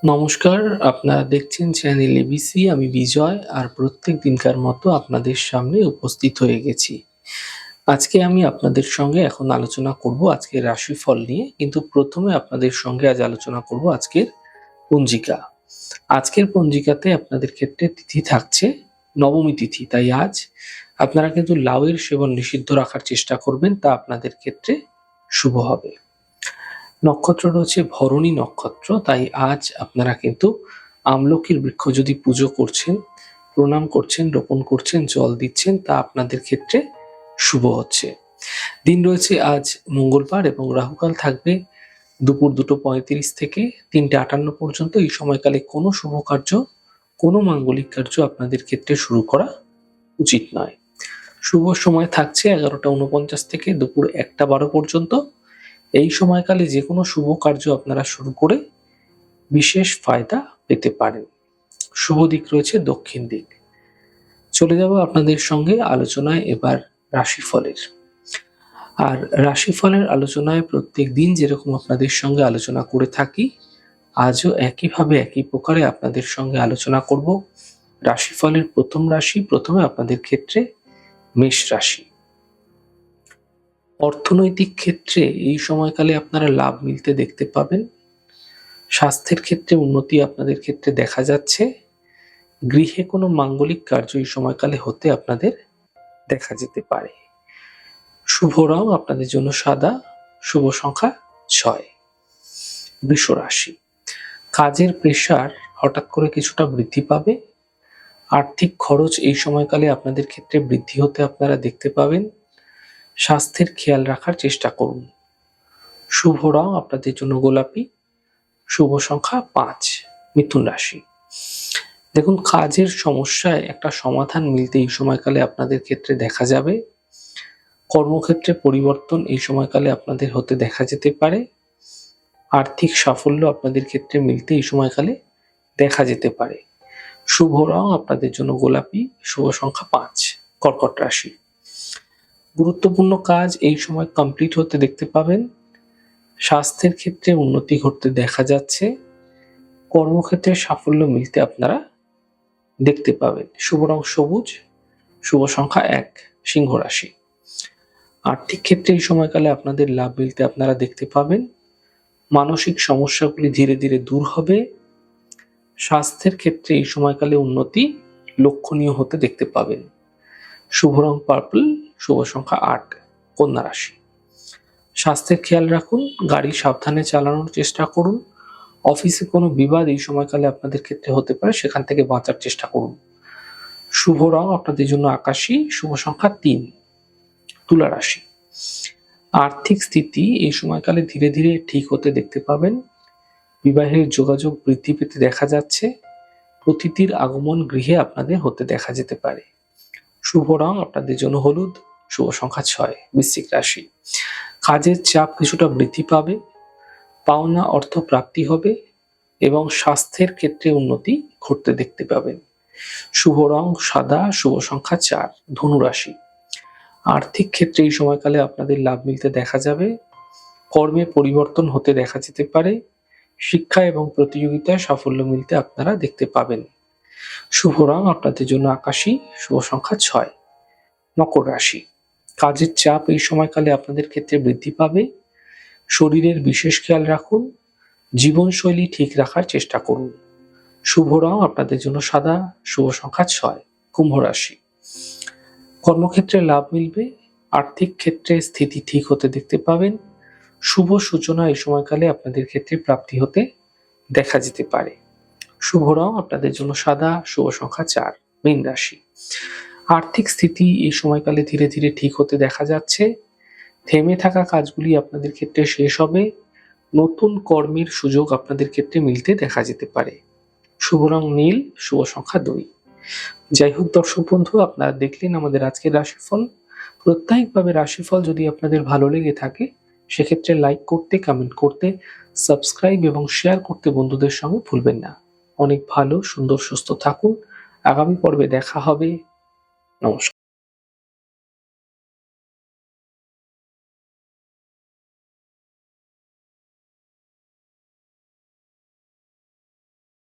নমস্কার, আপনারা দেখছেন চ্যানেল এবিসি। আমি বিজয় আর প্রত্যেক দিনকার মতো আপনাদের সামনে উপস্থিত হয়ে গেছি। আজকে আমি আপনাদের সঙ্গে এখন আলোচনা করব আজকের রাশিফল নিয়ে। কিন্তু প্রথমে আপনাদের সঙ্গে আজ আলোচনা করব আজকের পঞ্জিকা। আজকের পঞ্জিকাতে আপনাদের ক্ষেত্রে তিথি থাকছে নবমী তিথি। তাই আজ আপনারা কিন্তু লাউয়ের সেবন নিষিদ্ধ রাখার চেষ্টা করবেন, তা আপনাদের ক্ষেত্রে শুভ হবে। নক্ষত্র রয়েছে ভরণী নক্ষত্র, তাই আজ আপনারা কিন্তু আমলকির বৃক্ষ যদি পুজো করছেন, প্রণাম করছেন, রোপণ করছেন, জল দিচ্ছেন, তা আপনাদের ক্ষেত্রে শুভ হচ্ছে। দিন রয়েছে আজ মঙ্গলবার এবং রাহুকাল থাকবে দুপুর 2:35 থেকে 3:58 পর্যন্ত। এই সময়কালে কোনো শুভ কার্য, কোনো মাঙ্গলিক কার্য আপনাদের ক্ষেত্রে শুরু করা উচিত নয়। শুভ সময় থাকছে 11:49 থেকে দুপুর 1:12 পর্যন্ত। এই সময়কালে যে কোনো শুভ কার্য আপনারা শুরু করে বিশেষ ফায়দা পেতে পারেন। শুভ দিক রয়েছে দক্ষিণ দিক। চলে যাব আপনাদের সঙ্গে আলোচনায় এবার রাশিফলের। আর রাশিফলের আলোচনায় প্রত্যেক দিন যেরকম আপনাদের সঙ্গে আলোচনা করে থাকি, আজও একইভাবে একই প্রকারে আপনাদের সঙ্গে আলোচনা করব রাশিফলের প্রথম রাশি। প্রথমে আপনাদের ক্ষেত্রে মেষ রাশি। অর্থনৈতিক ক্ষেত্রে এই সময়কালে আপনারা লাভ মিলতে দেখতে পাবেন। স্বাস্থ্যের ক্ষেত্রে উন্নতি আপনাদের ক্ষেত্রে দেখা যাচ্ছে। গৃহে কোনো মাঙ্গলিক কার্য এই সময়কালে হতে আপনাদের দেখা যেতে পারে। শুভ রং আপনাদের জন্য সাদা, শুভ সংখ্যা 6। বৃষ রাশি। কাজের প্রেসার হঠাৎ করে কিছুটা বৃদ্ধি পাবে। আর্থিক খরচ এই সময়কালে আপনাদের ক্ষেত্রে বৃদ্ধি হতে আপনারা দেখতে পাবেন। স্বাস্থ্যের খেয়াল রাখার চেষ্টা করুন। শুভ রং আপনাদের জন্য গোলাপি, শুভ সংখ্যা 5। মিথুন রাশি। দেখুন, কাজের সমস্যায় একটা সমাধান মিলতে এই সময়কালে আপনাদের ক্ষেত্রে দেখা যাবে। কর্মক্ষেত্রে পরিবর্তন এই সময়কালে আপনাদের হতে দেখা যেতে পারে। আর্থিক সাফল্য আপনাদের ক্ষেত্রে মিলতে এই সময়কালে দেখা যেতে পারে। শুভ রং আপনাদের জন্য গোলাপি, শুভ সংখ্যা 5। কর্কট রাশি। গুরুত্বপূর্ণ কাজ এই সময় কমপ্লিট হতে দেখতে পাবেন। স্বাস্থ্যের ক্ষেত্রে উন্নতি ঘটতে দেখা যাচ্ছে। কর্মক্ষেত্রে সাফল্য মিলতে আপনারা দেখতে পাবেন। শুভ রং সবুজ, শুভ সংখ্যা 1। সিংহ রাশি। আর্থিক ক্ষেত্রে এই সময়কালে আপনাদের লাভ মিলতে আপনারা দেখতে পাবেন। মানসিক সমস্যাগুলি ধীরে ধীরে দূর হবে। স্বাস্থ্যের ক্ষেত্রে এই সময়কালে উন্নতি লক্ষণীয় হতে দেখতে পাবেন। শুভ রং পার্পল, শুভ সংখ্যা 8। কন্যা রাশি। স্বাস্থ্যের খেয়াল রাখুন, গাড়ি সাবধানে চালানোর চেষ্টা করুন। অফিসে কোনো বিবাদ এই সময়কালে আপনাদের ক্ষেত্রে হতে পারে, সেখান থেকে বাঁচার চেষ্টা করুন। শুভ রং আপনাদের জন্য আকাশী, শুভ সংখ্যা 3। তুলা রাশি। আর্থিক স্থিতি এই সময়কালে ধীরে ধীরে ঠিক হতে দেখতে পাবেন। বিবাহের যোগাযোগ বৃদ্ধি পেতে দেখা যাচ্ছে। অতিথির আগমন গৃহে আপনাদের হতে দেখা যেতে পারে। শুভ রং আপনাদের জন্য হলুদ, শুভ সংখ্যা 6। বৃশ্চিক রাশি। কাজের চাপ কিছুটা বৃদ্ধি পাবে। পাওনা অর্থ প্রাপ্তি হবে এবং স্বাস্থ্যের ক্ষেত্রে উন্নতি ঘটতে দেখতে পাবেন। শুভ রং সাদা, শুভ সংখ্যা 4। ধনু রাশি। আর্থিক ক্ষেত্রে এই সময়কালে আপনাদের লাভ মিলতে দেখা যাবে। কর্মে পরিবর্তন হতে দেখা যেতে পারে। শিক্ষা এবং প্রতিযোগিতায় সাফল্য মিলতে আপনারা দেখতে পাবেন। শুভ রং আপনাদের জন্য আকাশী, শুভ সংখ্যা 6। মকর রাশি। কাজের চাপ এই সময়কালে আপনাদের ক্ষেত্রে বৃদ্ধি পাবে। শরীরের বিশেষ খেয়াল রাখুন। জীবনশৈলী ঠিক রাখার চেষ্টা করুন। শুভ রং আপনাদের জন্য সাদা, শুভ সংখ্যা 6। কুম্ভ রাশি। কর্মক্ষেত্রে লাভ মিলবে। আর্থিক ক্ষেত্রে স্থিতি ঠিক হতে দেখতে পাবেন। শুভ সূচনা এই সময়কালে আপনাদের ক্ষেত্রে প্রাপ্তি হতে দেখা যেতে পারে। শুভ রং আপনাদের জন্য সাদা, শুভ সংখ্যা 4। মীন রাশি। আর্থিক স্থিতি এই সময়কালে ধীরে ধীরে ঠিক হতে দেখা যাচ্ছে। থেমে থাকা কাজগুলি আপনাদের ক্ষেত্রে শেষ হবে। নতুন কর্মের সুযোগ আপনাদের ক্ষেত্রে মিলতে দেখা যেতে পারে। শুভ রং নীল, শুভ সংখ্যা 2। যাই হোক দর্শক বন্ধু, আপনারা দেখলেন আমাদের আজকের রাশিফল। প্রত্যেকভাবে রাশিফল যদি আপনাদের ভালো লেগে থাকে, সেক্ষেত্রে লাইক করতে, কমেন্ট করতে, সাবস্ক্রাইব এবং শেয়ার করতে বন্ধুদের সঙ্গে ভুলবেন না। অনেক ভালো, সুন্দর, সুস্থ থাকুন। আগামী পর্বে দেখা হবে। নমস্কার।